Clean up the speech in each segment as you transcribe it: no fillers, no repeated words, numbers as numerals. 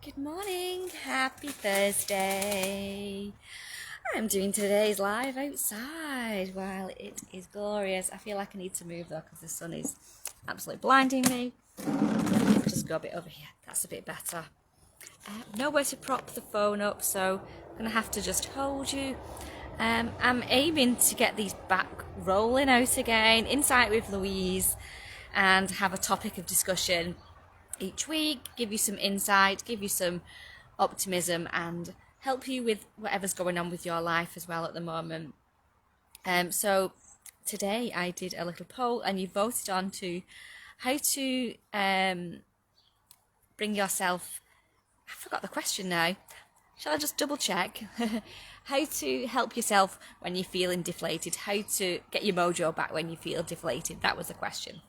Good morning, happy Thursday. I'm doing today's live outside while it is glorious. I feel like I need to move though because the sun is absolutely blinding me. I'll just go a bit over here, that's a bit better. Nowhere to prop the phone up, so I'm going to have to just hold you. I'm aiming to get these back rolling out again, Insight with Louise, and have a topic of discussion each week, give you some insight, give you some optimism, and help you with whatever's going on with your life as well at the moment. So today I did a little poll and you voted on to how to bring yourself, I forgot the question now, shall I just double check? How to help yourself when you're feeling deflated, how to get your mojo back when you feel deflated, that was the question.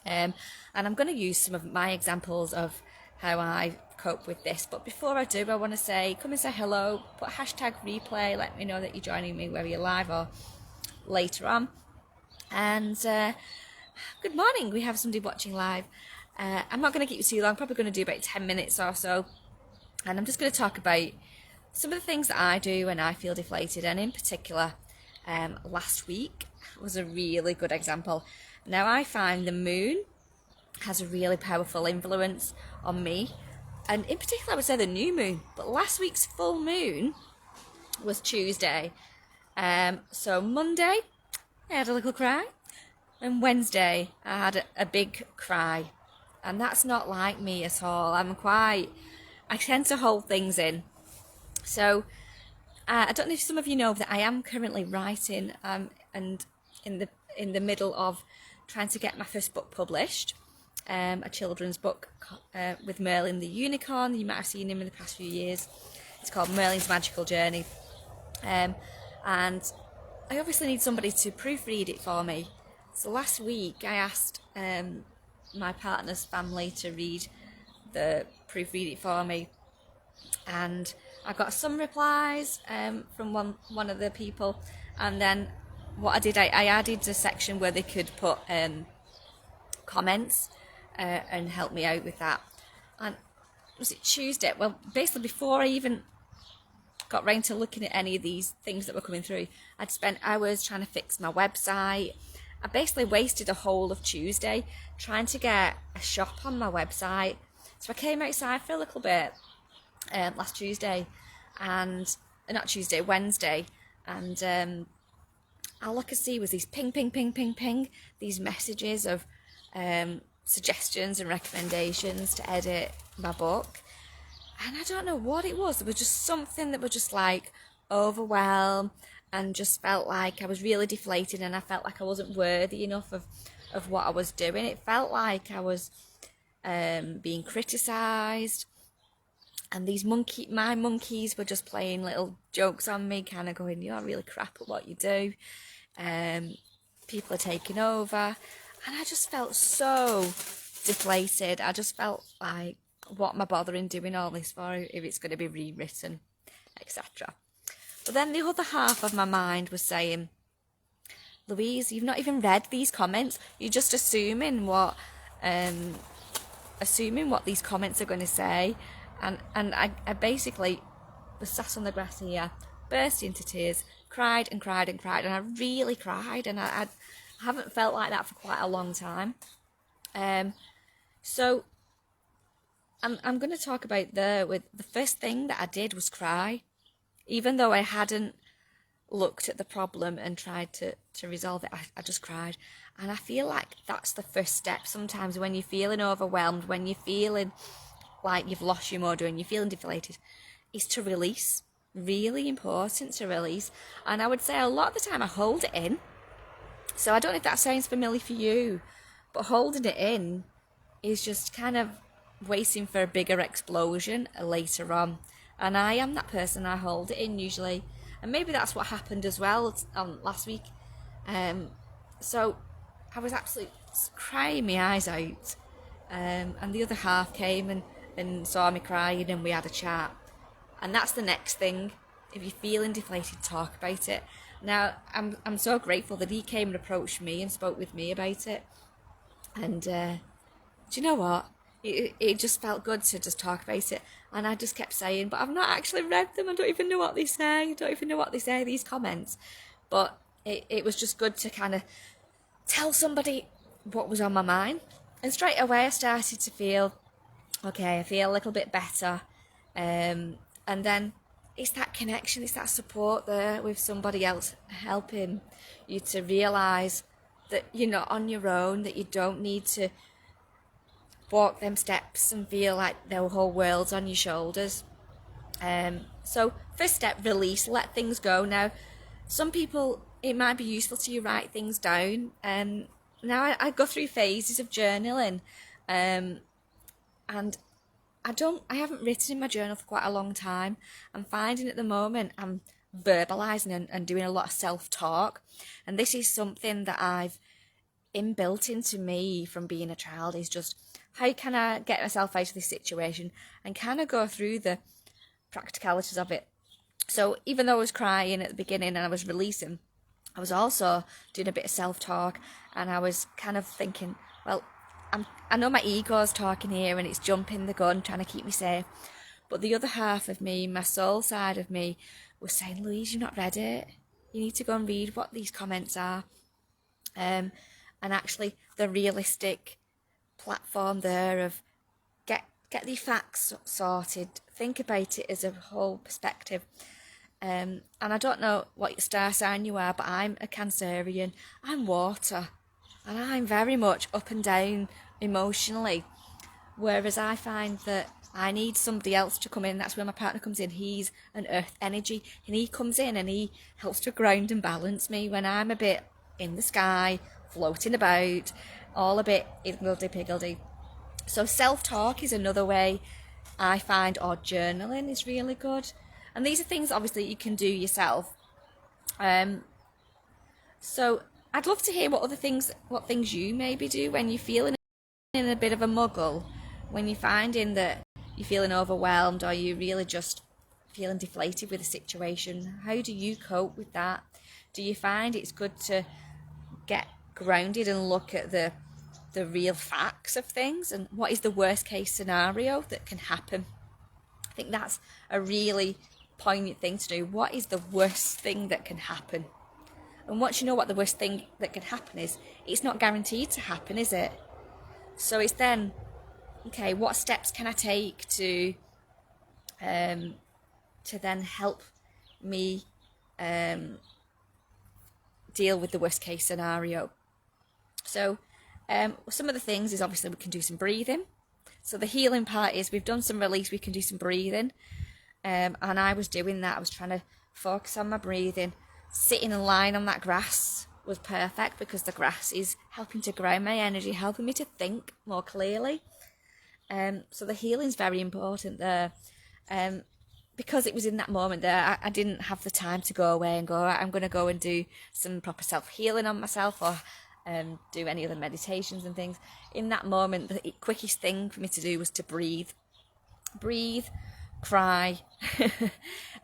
And I'm going to use some of my examples of how I cope with this. But before I do, I want to say, come and say hello, put hashtag replay, let me know that you're joining me whether you're live or later on. And good morning, we have somebody watching live. I'm not going to keep you too long, probably going to do about 10 minutes or so. And I'm just going to talk about some of the things that I do when I feel deflated. And in particular, last week was a really good example. Now, I find the moon has a really powerful influence on me, and in particular I would say the new moon, but last week's full moon was Tuesday. So Monday I had a little cry, and Wednesday I had a big cry, and that's not like me at all. I tend to hold things in. So I don't know if some of you know that I am currently writing and in the middle of trying to get my first book published, a children's book with Merlin the Unicorn. You might have seen him in the past few years. It's called Merlin's Magical Journey. And I obviously need somebody to proofread it for me. So last week I asked my partner's family to proofread it for me. And I got some replies from one of the people, and then what I did, I added a section where they could put comments and help me out with that. And was it Tuesday? Well, basically before I even got round to looking at any of these things that were coming through, I'd spent hours trying to fix my website. I basically wasted a whole of Tuesday trying to get a shop on my website. So I came outside for a little bit last Tuesday, and Wednesday, and all I could see was these ping, these messages of suggestions and recommendations to edit my book. And I don't know what it was. There was just something that was just like overwhelmed, and just felt like I was really deflated, and I felt like I wasn't worthy enough of what I was doing. It felt like I was being criticised, and my monkeys were just playing little jokes on me, kind of going, "You're really crap at what you do. People are taking over." And I just felt so deflated. I just felt like, what am I bothering doing all this for if it's going to be rewritten, etc. But then the other half of my mind was saying, "Louise, you've not even read these comments. You're just assuming what these comments are going to say." And I basically was sat on the grass here, burst into tears, cried, and I really cried, and I haven't felt like that for quite a long time. So I'm going to talk about the first thing that I did was cry, even though I hadn't looked at the problem and tried to resolve it. I just cried, and I feel like that's the first step sometimes when you're feeling overwhelmed, when you're feeling like you've lost your mojo and you're feeling deflated, is to release. Really important to release. And I would say a lot of the time I hold it in. So I don't know if that sounds familiar for you, but holding it in is just kind of waiting for a bigger explosion later on. And I am that person. I hold it in usually, and maybe that's what happened as well last week. So I was absolutely crying my eyes out, and the other half came and saw me crying, and we had a chat. And that's the next thing. If you're feeling deflated, talk about it. Now, I'm so grateful that he came and approached me and spoke with me about it. And do you know what? it just felt good to just talk about it. And I just kept saying, but I've not actually read them. I don't even know what they say. I don't even know what they say, these comments. But it was just good to kind of tell somebody what was on my mind. And straight away I started to feel, okay, I feel a little bit better. And then it's that connection, it's that support there with somebody else helping you to realise that you're not on your own, that you don't need to walk them steps and feel like the whole world's on your shoulders. So first step, release, let things go. Now, some people, it might be useful to you write things down. Now I go through phases of journaling, and I haven't written in my journal for quite a long time. I'm finding at the moment I'm verbalising and doing a lot of self-talk, and this is something that I've inbuilt into me from being a child, is just how can I get myself out of this situation and kind of go through the practicalities of it. So even though I was crying at the beginning and I was releasing, I was also doing a bit of self-talk, and I was kind of thinking, well, I know my ego's talking here and it's jumping the gun, trying to keep me safe, but the other half of me, my soul side of me, was saying, Louise, you've not read it. You need to go and read what these comments are. And actually the realistic platform there of get the facts sorted, think about it as a whole perspective. And I don't know what star sign you are, but I'm a Cancerian. I'm water, and I'm very much up and down emotionally, whereas I find that I need somebody else to come in. That's where my partner comes in. He's an earth energy, and he comes in and he helps to ground and balance me when I'm a bit in the sky, floating about, all a bit higgledy-piggledy. So self-talk is another way I find, or journaling is really good. And these are things obviously you can do yourself. So I'd love to hear what things you maybe do when you're feeling in a bit of a muggle, when you're finding that you're feeling overwhelmed or you're really just feeling deflated with the situation. How do you cope with that? Do you find it's good to get grounded and look at the real facts of things, and what is the worst case scenario that can happen? I think that's a really poignant thing to do. What is the worst thing that can happen? And once you know what the worst thing that can happen is, it's not guaranteed to happen, is it? So it's then, okay, what steps can I take to then help me deal with the worst case scenario? So some of the things is obviously we can do some breathing. So the healing part is we've done some release, we can do some breathing. And I was doing that. I was trying to focus on my breathing. Sitting and lying on that grass was perfect, because the grass is helping to ground my energy, helping me to think more clearly. So the healing's very important there. Because it was in that moment there, I didn't have the time to go away and go, I'm going to go and do some proper self-healing on myself, or do any other meditations and things. In that moment, the quickest thing for me to do was to breathe, cry,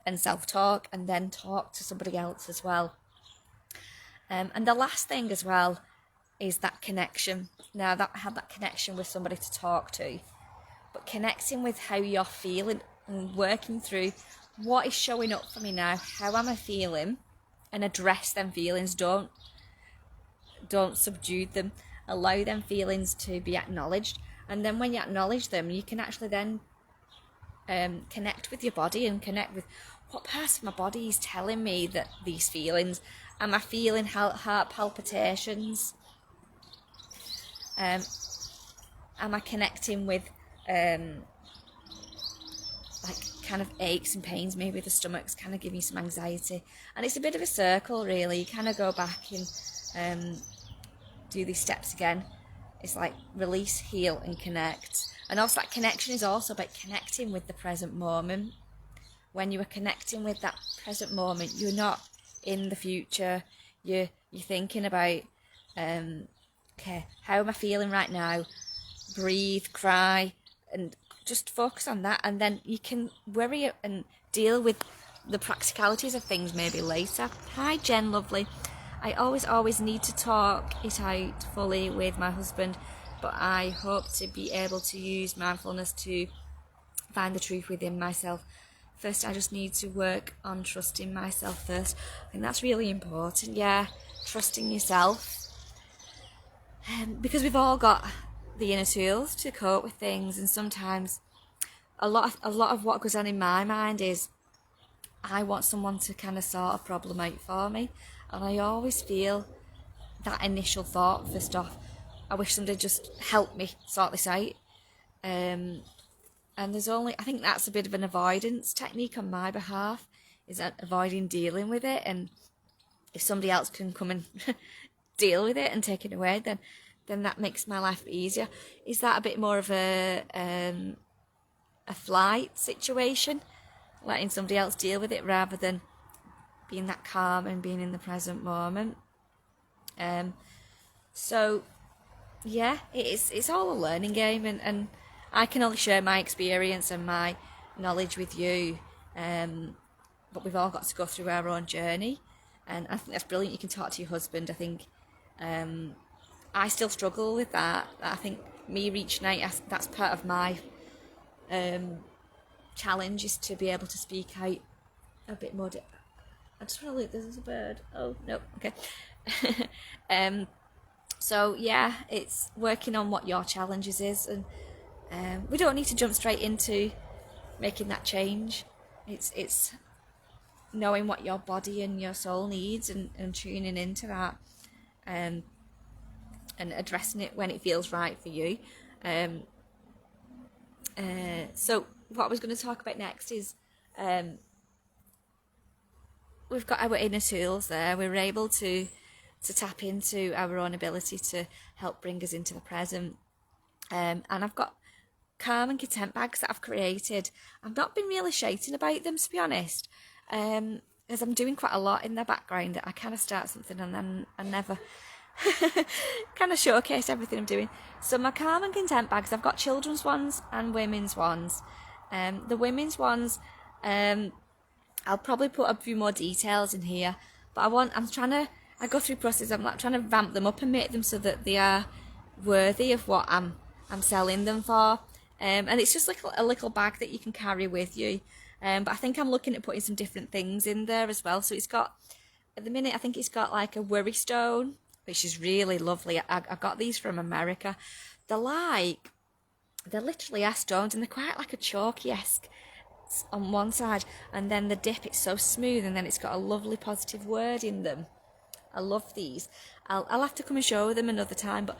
and self-talk, and then talk to somebody else as well. And the last thing as well is that connection. Now that I had that connection with somebody to talk to, but connecting with how you're feeling and working through what is showing up for me now, how am I feeling, and address them feelings. Don't subdue them. Allow them feelings to be acknowledged, and then when you acknowledge them, you can actually then connect with your body and connect with what part of my body is telling me that these feelings. Am I feeling heart palpitations? Am I connecting with like kind of aches and pains? Maybe the stomach's kind of giving me some anxiety, and it's a bit of a circle really. You kind of go back and do these steps again. It's like release, heal, and connect. And also that connection is also about connecting with the present moment. When you are connecting with that present moment, you're not in the future. You're thinking about, okay, how am I feeling right now? Breathe, cry, and just focus on that. And then you can worry and deal with the practicalities of things maybe later. Hi, Jen, lovely. I always need to talk it out fully with my husband. but I hope to be able to use mindfulness to find the truth within myself. First, I just need to work on trusting myself first. I think that's really important, trusting yourself. Because we've all got the inner tools to cope with things, and sometimes a lot of what goes on in my mind is I want someone to kind of sort a problem out for me, and I always feel that initial thought first off, I wish somebody just helped me sort this out. And I think that's a bit of an avoidance technique on my behalf, is that avoiding dealing with it, and if somebody else can come and deal with it and take it away, then that makes my life easier. Is that a bit more of a flight situation, letting somebody else deal with it rather than being that calm and being in the present moment? So yeah, it's all a learning game, and I can only share my experience and my knowledge with you, but we've all got to go through our own journey, and I think that's brilliant. You can talk to your husband. I think I still struggle with that. I think me reaching out, that's part of my challenge, is to be able to speak out a bit more. I just want to look, there's a bird. Oh no, okay. So yeah, it's working on what your challenges is, and we don't need to jump straight into making that change. It's knowing what your body and your soul needs, and tuning into that, and addressing it when it feels right for you. So what I was going to talk about next is we've got our inner tools there. We're able to tap into our own ability to help bring us into the present. And I've got calm and content bags that I've created. I've not been really shouting about them, to be honest, as I'm doing quite a lot in the background. I kind of start something and then I never kind of showcase everything I'm doing. So my calm and content bags, I've got children's ones and women's ones. The women's ones, I'll probably put a few more details in here, but I go through process. I'm like trying to vamp them up and make them so that they are worthy of what I'm selling them for. And it's just like a little bag that you can carry with you. But I think I'm looking at putting some different things in there as well. So it's got, at the minute, I think it's got like a worry stone, which is really lovely. I got these from America. They're literally are stones, and they're quite like a chalky-esque on one side, and then the dip, it's so smooth, and then it's got a lovely positive word in them. I love these. I'll have to come and show them another time.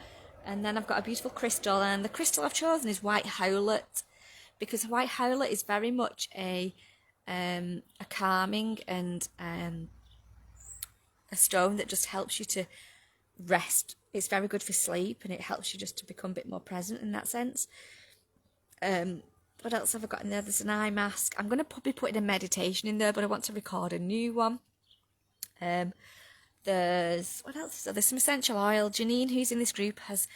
And then I've got a beautiful crystal, and the crystal I've chosen is white howlet, because white howlet is very much a calming and a stone that just helps you to rest. It's very good for sleep, and it helps you just to become a bit more present in that sense. What else have I got in there? There's an eye mask. I'm going to probably put a meditation in there, but I want to record a new one. There's, what else? So there's some essential oil. Janine, who's in this group, has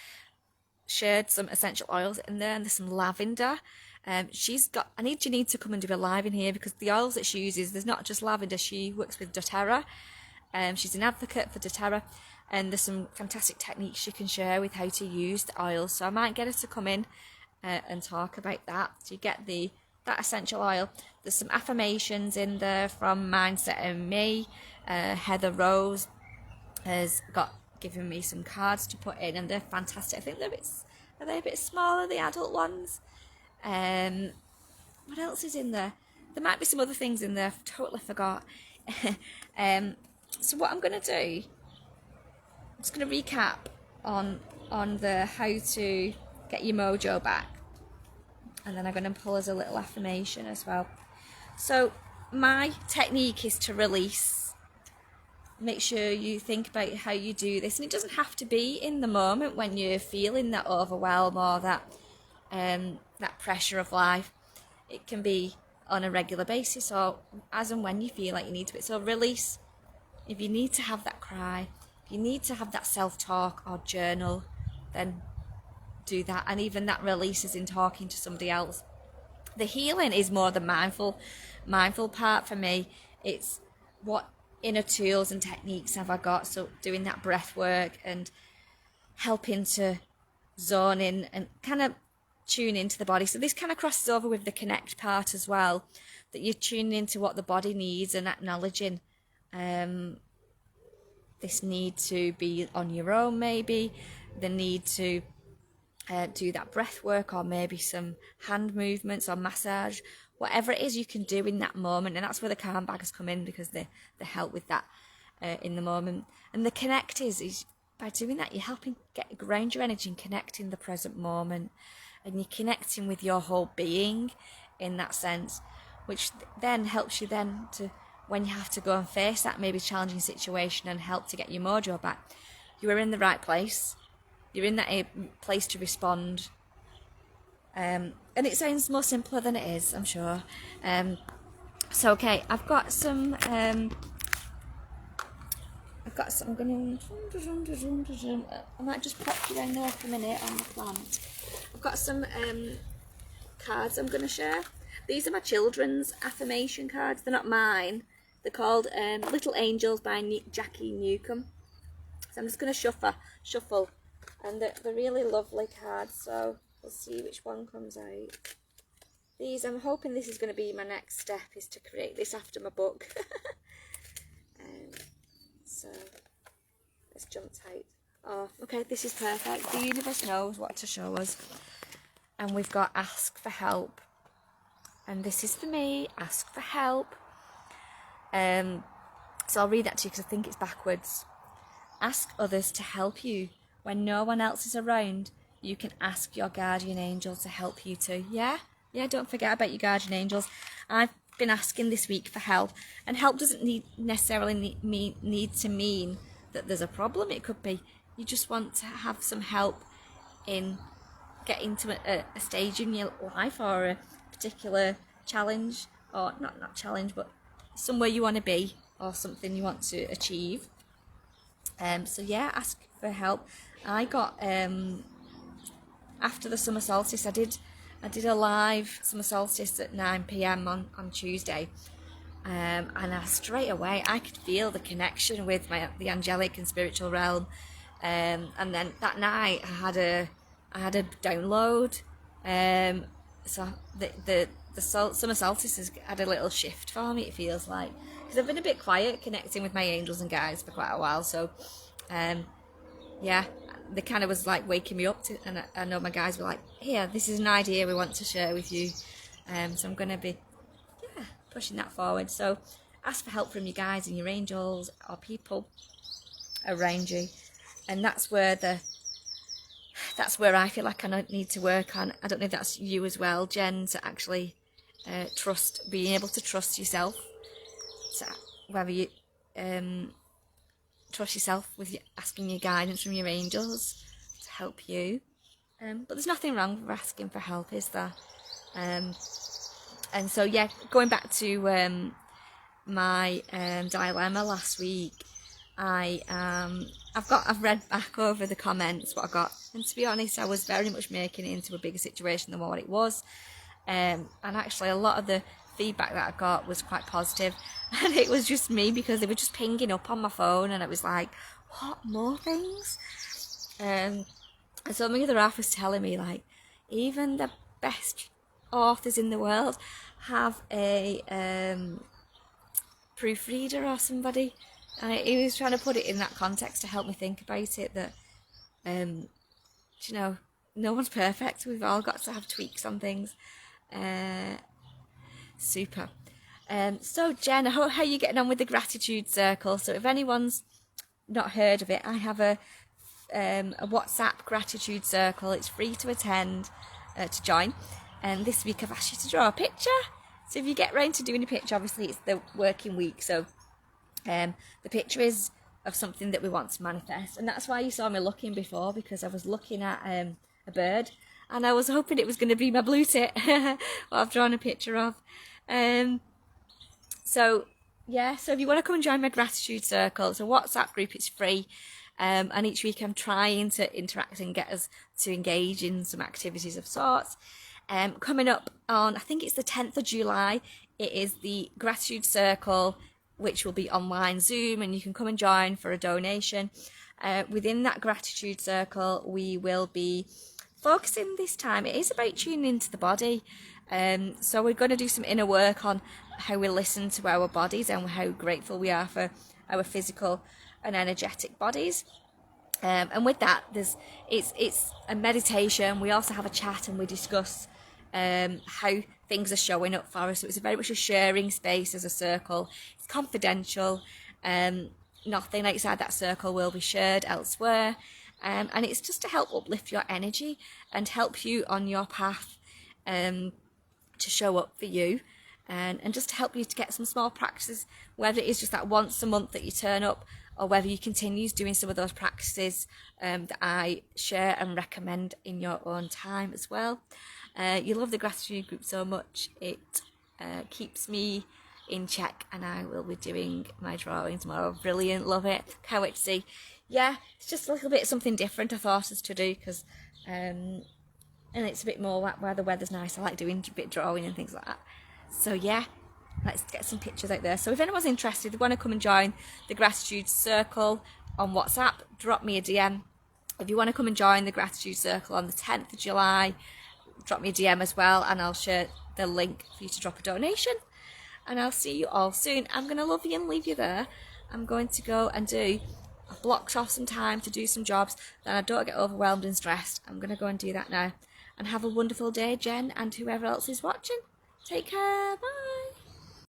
shared some essential oils in there, and there's some lavender. I need Janine to come and do a live in here, because the oils that she uses, there's not just lavender. She works with doTERRA. She's an advocate for doTERRA, and there's some fantastic techniques she can share with how to use the oils. So I might get her to come in and talk about that. So you get that essential oil. There's some affirmations in there from Mindset and Me. Heather Rose has given me some cards to put in, and they're fantastic. I think are they a bit smaller, the adult ones? What else is in there? There might be some other things in there. I've totally forgot. So what I'm going to do, I'm just going to recap on the how to get your mojo back, and then I'm going to pull as a little affirmation as well. So my technique is to release. Make sure you think about how you do this, and it doesn't have to be in the moment when you're feeling that overwhelm or that pressure of life. It can be on a regular basis, or as and when you feel like you need to. So release. If you need to have that cry, if you need to have that self-talk or journal, then do that. And even that release is in talking to somebody else. The healing is more the mindful part for me. It's what inner tools and techniques have I got. So doing that breath work and helping to zone in and kind of tune into the body. So this kind of crosses over with the connect part as well, that you're tuning into what the body needs and acknowledging this need to be on your own, maybe the need to do that breath work, or maybe some hand movements or massage, whatever it is you can do in that moment. And that's where the calm bags come in, because they help with that in the moment. And the connect is by doing that, you're helping ground your energy and connect in the present moment, and you're connecting with your whole being in that sense, which then helps you then to, when you have to go and face that maybe challenging situation and help to get your mojo back, you are in the right place. You're in that place to respond. And it sounds more simpler than it is, I'm sure. So, okay, I've got some, I'm going to, I might just pop you down there for a minute on the plant. I've got some cards I'm going to share. These are my children's affirmation cards. They're not mine. They're called Little Angels by Jackie Newcomb. So I'm just going to shuffle. And they're really lovely cards. So we'll see which one comes out. These, I'm hoping this is going to be my next step, is to create this after my book. So let's jump tight. Oh, okay, this is perfect. The universe knows what to show us. And we've got ask for help. And this is for me, ask for help. So I'll read that to you because I think it's backwards. Ask others to help you. When no one else is around, you can ask your guardian angel to help you too. Yeah, don't forget about your guardian angels. I've been asking this week for help, and help doesn't necessarily need to mean that there's a problem. It could be you just want to have some help in getting to a stage in your life, or a particular challenge, or not challenge, but somewhere you want to be, or something you want to achieve. So yeah, ask for help. I got after the summer solstice, I did a live summer solstice at 9 p.m. on Tuesday, and straight away I could feel the connection with the angelic and spiritual realm. And then that night I had a download. So the summer solstice has had a little shift for me, it feels like, because I've been a bit quiet connecting with my angels and guides for quite a while. So yeah, they kind of was like waking me up to, and I know my guys were like, here, this is an idea we want to share with you. So I'm going to be pushing that forward. So ask for help from your guides and your angels or people around you. And that's where I feel like I need to work on. I don't know if that's you as well, Jen, to actually being able to trust yourself. So whether you trust yourself with asking your guidance from your angels to help you. But there's nothing wrong with asking for help, is there? And so, yeah, going back to my dilemma last week, I've read back over the comments what I got, and to be honest, I was very much making it into a bigger situation than what it was. And actually, a lot of the feedback that I got was quite positive, and it was just me because they were just pinging up on my phone, and it was like, what, more things? And so my other half was telling me, like, even the best authors in the world have a proofreader or somebody, and he was trying to put it in that context to help me think about it, that you know, no one's perfect, we've all got to have tweaks on things. Super. So Jen, how are you getting on with the gratitude circle? So if anyone's not heard of it, I have a WhatsApp gratitude circle. It's free to attend, to join. And this week I've asked you to draw a picture. So if you get round to doing a picture, obviously it's the working week, so the picture is of something that we want to manifest. And that's why you saw me looking before, because I was looking at a bird, and I was hoping it was going to be my blue tit what I've drawn a picture of. So yeah, so if you want to come and join my gratitude circle, it's a WhatsApp group, it's free. And each week I'm trying to interact and get us to engage in some activities of sorts. Coming up on, I think it's the 10th of July, it is the gratitude circle, which will be online Zoom, and you can come and join for a donation. Within that gratitude circle, we will be focusing this time, it is about tuning into the body. So we're going to do some inner work on how we listen to our bodies and how grateful we are for our physical and energetic bodies. And with that, it's a meditation. We also have a chat and we discuss how things are showing up for us. So it's very much a sharing space as a circle. It's confidential. Nothing outside that circle will be shared elsewhere. And it's just to help uplift your energy and help you on your path to show up for you. And just to help you to get some small practices, whether it is just that once a month that you turn up, or whether you continue doing some of those practices that I share and recommend in your own time as well. You love the gratitude group so much, it keeps me in check, and I will be doing my drawing tomorrow. Brilliant, love it, can't wait to see. Yeah, it's just a little bit something different I thought us to do, because and it's a bit more where the weather's nice. I like doing a bit of drawing and things like that. So yeah, let's get some pictures out there. So if anyone's interested, they want to come and join the Gratitude Circle on WhatsApp, drop me a DM. If you want to come and join the Gratitude Circle on the 10th of July, drop me a DM as well, and I'll share the link for you to drop a donation. And I'll see you all soon. I'm going to love you and leave you there. I'm going to go and I've blocked off some time to do some jobs, then I don't get overwhelmed and stressed. I'm going to go and do that now. And have a wonderful day, Jen, and whoever else is watching. Take care. Bye.